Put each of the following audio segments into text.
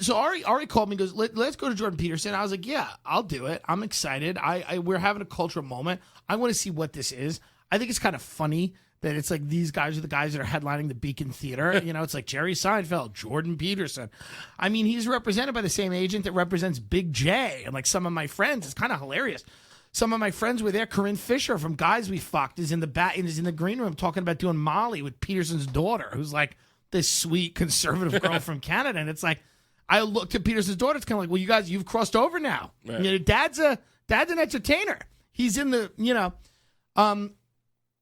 So Ari called me and goes, let's go to Jordan Peterson. I was like, yeah, I'll do it. I'm excited. We're having a cultural moment. I want to see what this is. I think it's kind of funny that it's like these guys are the guys that are headlining the Beacon Theater. It's like Jerry Seinfeld, Jordan Peterson. I mean, he's represented by the same agent that represents Big J. And like some of my friends, it's kind of hilarious. Some of my friends were there. Corinne Fisher from Guys We Fucked is in the green room talking about doing Molly with Peterson's daughter, who's like this sweet conservative girl from Canada. And it's like, I looked at Peterson's daughter. It's kind of like, well, you guys, you've crossed over now. Right. Dad's an entertainer. He's in the,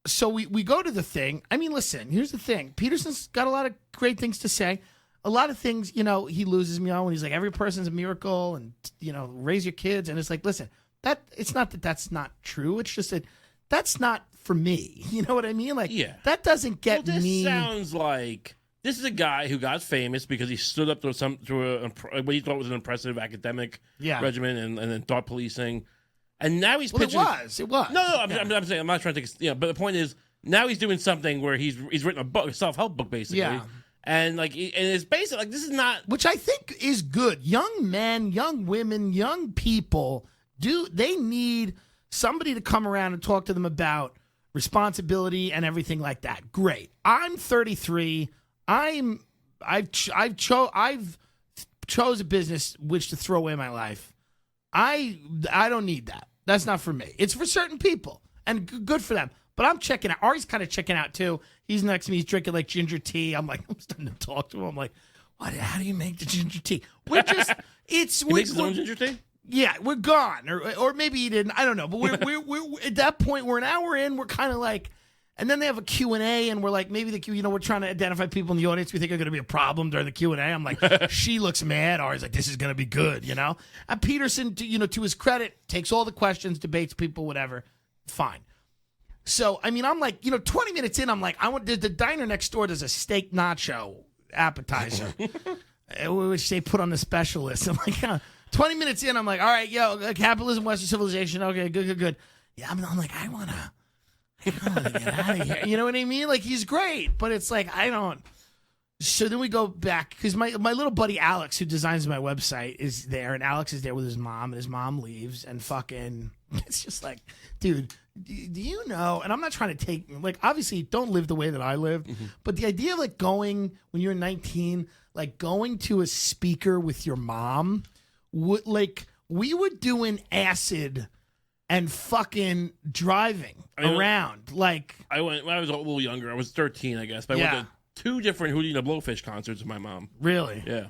So we go to the thing. I mean, listen, here's the thing. Peterson's got a lot of great things to say. A lot of things, he loses me on when he's like, every person's a miracle and, raise your kids. And it's like, listen, it's not that that's not true. It's just that that's not for me. You know what I mean? Like, that doesn't get me. This sounds like this is a guy who got famous because he stood up through what he thought was an impressive academic regimen and then thought policing. And now he's pitching. It was. No. I'm saying I'm not trying to. But the point is, now he's doing something where he's written a book, a self-help book, basically. Yeah. And it's basically like this is not, which I think is good. Young men, young women, young people they need somebody to come around and talk to them about responsibility and everything like that. Great. I'm 33. I've chose a business which to throw away my life. I don't need that. That's not for me. It's for certain people, and good for them. But I'm checking out. Ari's kind of checking out too. He's next to me. He's drinking like ginger tea. I'm starting to talk to him. I'm like, what? How do you make the ginger tea? We're just he makes his own ginger tea. Yeah, we're gone, or maybe he didn't. I don't know. But we're at that point. We're an hour in. We're kind of like. And then they have a Q&A, and we're like, maybe we're trying to identify people in the audience we think are going to be a problem during the Q&A. I'm like, she looks mad. Ari's like, this is going to be good, And Peterson, to his credit, takes all the questions, debates people, whatever. Fine. So, I mean, I'm like, 20 minutes in, I'm like, the diner next door does a steak nacho appetizer, which they put on the special list. I'm like, 20 minutes in, I'm like, all right, capitalism, Western civilization. Okay, good. Yeah, I'm like, I want to get out of here. You know what I mean? Like, he's great, but it's like, I don't. So then we go back, because my little buddy Alex, who designs my website, is there, and Alex is there with his mom, and his mom leaves, and fucking, it's just like, dude, do you know, and I'm not trying to take, like, obviously, don't live the way that I lived, but the idea of, like, going, when you're 19, like, going to a speaker with your mom, we were doing acid and fucking driving around. Like, I went when I was a little younger. I was 13, I guess. But I went to 2 different Hootie and the Blowfish concerts with my mom. Really? Yeah.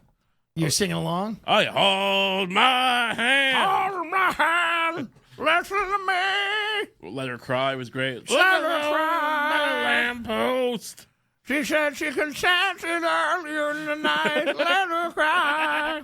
You're singing along? Oh, yeah. Hold my hand. Hold my hand. Listen to me. Let Her Cry was great. Let Her Cry. My lamppost. She said she consented earlier in the night. Let her cry.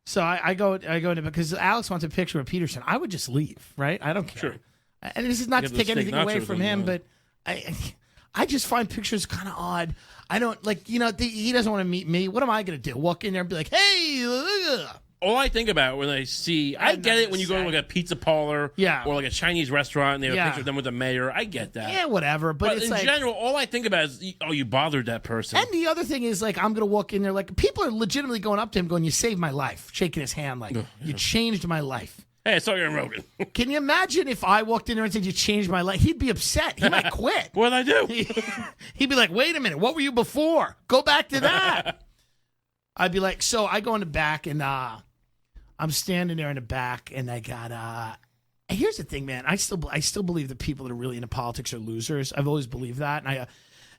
So I go into, because Alex wants a picture of Peterson. I would just leave, right? I don't care. Sure. And this is not to take anything away from him, but I just find pictures kind of odd. I don't, like, he doesn't want to meet me. What am I going to do? Walk in there and be like, hey, all I think about when I see, I get it when you go to like a pizza parlor or like a Chinese restaurant and they have a picture of them with the mayor. I get that. Yeah, whatever. But it's in general, all I think about is, you bothered that person. And the other thing is, like, I'm going to walk in there, like, people are legitimately going up to him going, you saved my life, shaking his hand, like, you changed my life. Hey, I saw you on Rogan. Can you imagine if I walked in there and said, you changed my life? He'd be upset. He might quit. What'd I do? He'd be like, wait a minute, what were you before? Go back to that. I'd be like, so I go in the back, and I'm standing there in the back, and I got here's the thing, man. I still believe that people that are really into politics are losers. I've always believed that,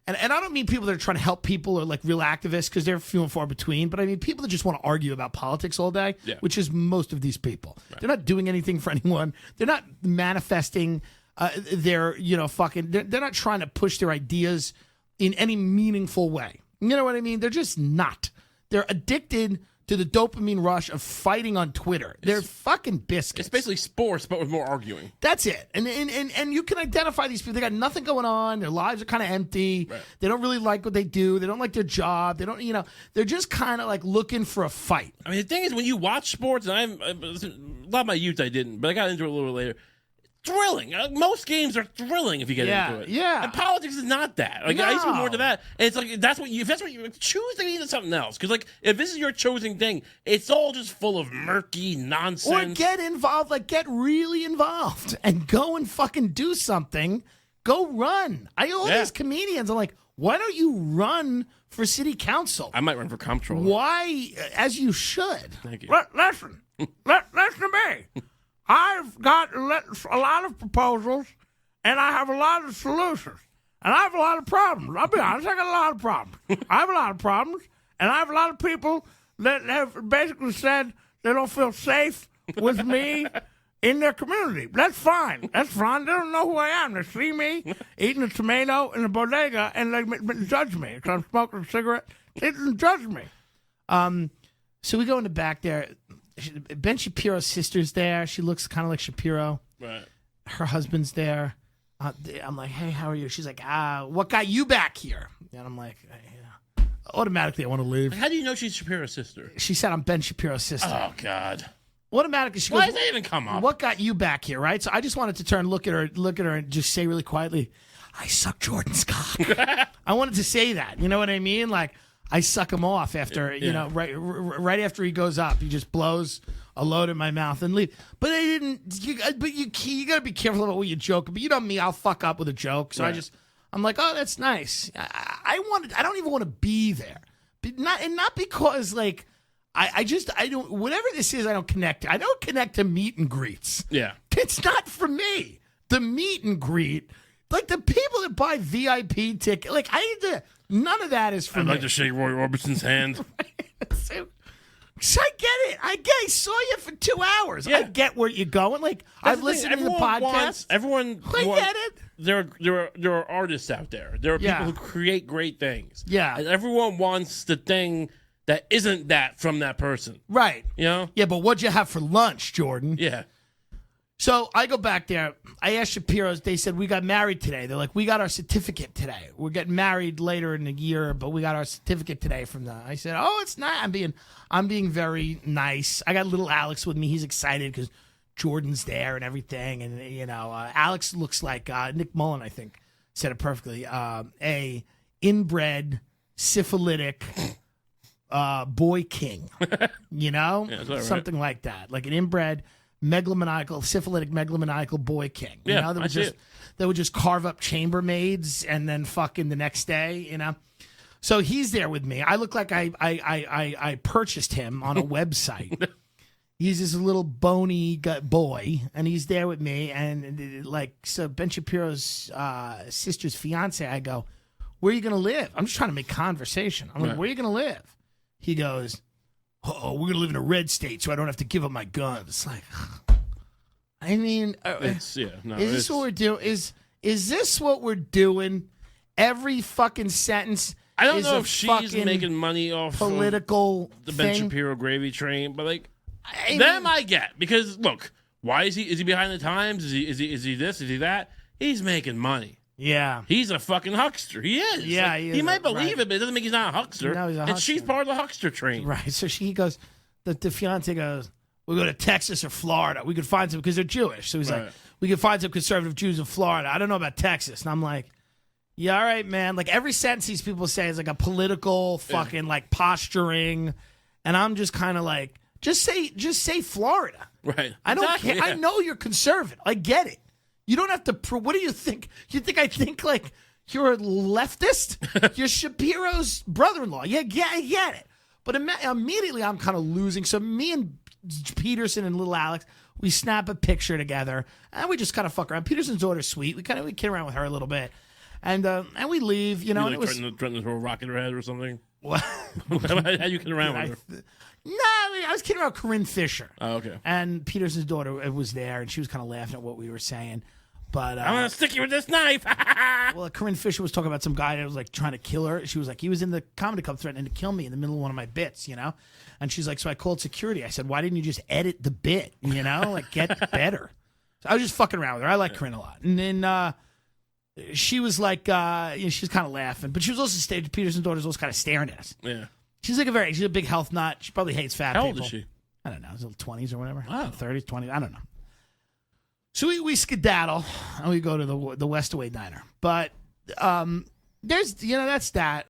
and I don't mean people that are trying to help people or like real activists, because they're few and far between. But I mean people that just want to argue about politics all day, which is most of these people. Right. They're not doing anything for anyone. They're not manifesting their They're not trying to push their ideas in any meaningful way. You know what I mean? They're just not. They're addicted to the dopamine rush of fighting on Twitter. They're fucking biscuits. It's basically sports, but with more arguing. That's it. And you can identify these people. They got nothing going on. Their lives are kind of empty. Right. They don't really like what they do. They don't like their job. They don't, they're just kind of like looking for a fight. I mean, the thing is, when you watch sports, and a lot of my youth I didn't, but I got into it a little later. thrilling. Most games are thrilling if you get into it. Yeah. And politics is not that. Like, I used to be more to that. And it's like, if that's what you choose to get into something else. Because, like, if this is your chosen thing, it's all just full of murky nonsense. Or get involved, like, get really involved and go and fucking do something. Go run. All these comedians are like, why don't you run for city council? I might run for comptroller. Why? As you should. Thank you. Listen to me. I've got a lot of proposals, and I have a lot of solutions. And I have a lot of problems. I'll be honest, I got a lot of problems. I have a lot of problems, and I have a lot of people that have basically said they don't feel safe with me in their community. That's fine. That's fine. They don't know who I am. They see me eating a tomato in a bodega, and they judge me because I'm smoking a cigarette. They didn't judge me. So we go in the back there. Ben Shapiro's sister's there. She looks kind of like Shapiro. Right. Her husband's there. I'm like, hey, how are you? She's like, what got you back here? And I'm like, automatically I want to leave. How do you know she's Shapiro's sister? She said I'm Ben Shapiro's sister. Oh, God. Automatically, she Why goes, does that even come up? What got you back here, right? So I just wanted to turn, look at her, and just say really quietly, I suck Jordan's cock. I wanted to say that. You know what I mean? Like, I suck him off after, right after he goes up. He just blows a load in my mouth and leave. But they didn't. You got to be careful about what you joke. But you know me, I'll fuck up with a joke. So right. I'm like, oh, that's nice. I don't even want to be there. Not because like I don't. Whatever this is, I don't connect. I don't connect to meet and greets. Yeah, it's not for me. The meet and greet. Like, the people that buy VIP tickets, like, none of that is for me. I'd like to shake Roy Orbison's hand. So I get it. I saw you for 2 hours. Yeah. I get where you're going. Like, I've listened to the podcast. Everyone I get it. There are artists out there. There are people who create great things. Yeah. And everyone wants the thing that isn't that from that person. Right. You know? Yeah, but what'd you have for lunch, Jordan? Yeah. So I go back there. I asked Shapiro's. They said, we got married today. They're like, we got our certificate today. We're getting married later in the year, but we got our certificate today from the. I said, oh, it's not. I'm being very nice. I got little Alex with me. He's excited because Jordan's there and everything. And, Alex looks like Nick Mullen, I think, said it perfectly. A inbred, syphilitic boy king, Yeah, something like that. Like an inbred, syphilitic megalomaniacal boy king. Yeah, That would just carve up chambermaids and then fucking the next day, So he's there with me. I look like I purchased him on a website. He's this little bony boy, and he's there with me. And so Ben Shapiro's sister's fiance, I go, where are you going to live? I'm just trying to make conversation. I'm like, where are you going to live? He goes, oh, we're going to live in a red state so I don't have to give up my guns. It's like, I mean, is this what we're doing? Is this what we're doing? Every fucking sentence. I don't know if she's making money off political of the Ben Shapiro gravy train, but I get, because look, why is he behind the times? Is he this? Is he that? He's making money. Yeah. He's a fucking huckster. He is. Yeah, he might believe it, but it doesn't make he's not a huckster. No, he's a huckster. And she's part of the huckster train. Right. So he goes, the fiance goes, we'll go to Texas or Florida. We could find some, because they're Jewish. So he's like, we could find some conservative Jews in Florida. I don't know about Texas. And I'm like, yeah, all right, man. Like, every sentence these people say is like a political fucking like posturing. And I'm just kind of like, just say Florida. Right. I don't care. Yeah. I know you're conservative. I get it. You don't have to what do you think? You think I think like you're a leftist? You're Shapiro's brother-in-law. Yeah, I get it. But immediately I'm kind of losing. So me and Peterson and little Alex, we snap a picture together, and we just kind of fuck around. Peterson's daughter's sweet. We kid around with her a little bit. And we leave, and like it was threatening to throw a rock in her head or something. What? How you kidding around with her? No, I was kidding about Corinne Fisher. Oh, okay. And Peterson's daughter was there, and she was kind of laughing at what we were saying. But I'm gonna stick you with this knife. Well, Corinne Fisher was talking about some guy that was like trying to kill her. She was like, he was in the comedy club threatening to kill me in the middle of one of my bits, And she's like, so I called security. I said, why didn't you just edit the bit? Like, get better. So I was just fucking around with her. I like Corinne a lot. And then she was like, she was kind of laughing, but she was also Peterson's daughter was also kind of staring at us. Yeah. She's she's a big health nut. She probably hates fat people. How old is she? I don't know, 20s or whatever. Wow. 30s, 20s. I don't know. So we skedaddle and we go to the Westaway Diner. But there's, that's that.